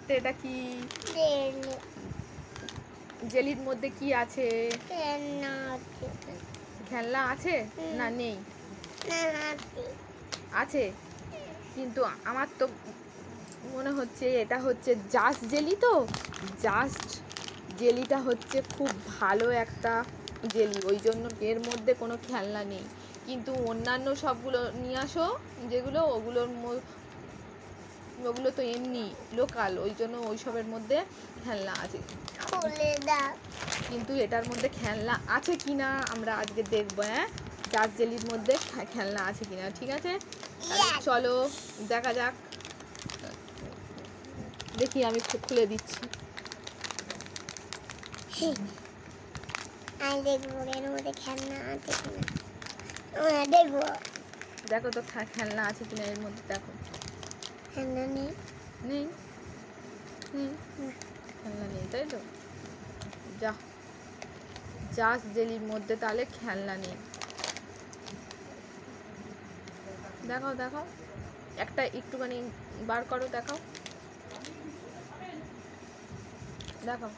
তো এটা কি? জেলির মধ্যে কি আছে? খেলনা আছে না নেই? আছে, কিন্তু আমার তো মনে হচ্ছে এটা হচ্ছে জাস্ট জেলি। তো জাস্ট জেলিটা হচ্ছে খুব ভালো একটা জেলি, ওই জন্য এর মধ্যে কোনো খেলনা নেই। কিন্তু অন্যান্য সবগুলো নিয়ে আসো যেগুলো, ওগুলো তো এমনি লোকাল, ওই জন্য ওইসবের মধ্যে খেলনা আছে। কিন্তু এটার মধ্যে খেলনা আছে কিনা আমরা আজকে দেখবো। হ্যাঁ, জাস্ট জেলির মধ্যে খেলনা আছে কিনা। ঠিক আছে, চলো দেখা যাক। দেখি, আমি খুলে দিচ্ছি। দেখো তো খেলনা আছে কিনা এর মধ্যে। দেখো, খেলনা নেই। খেলনা নেই, তাই তো? জাস্ট জেলির মধ্যে তাহলে খেলনা নেই। দেখাও দেখাও, একটা একটুখানি বার করো, দেখাও দেখাও।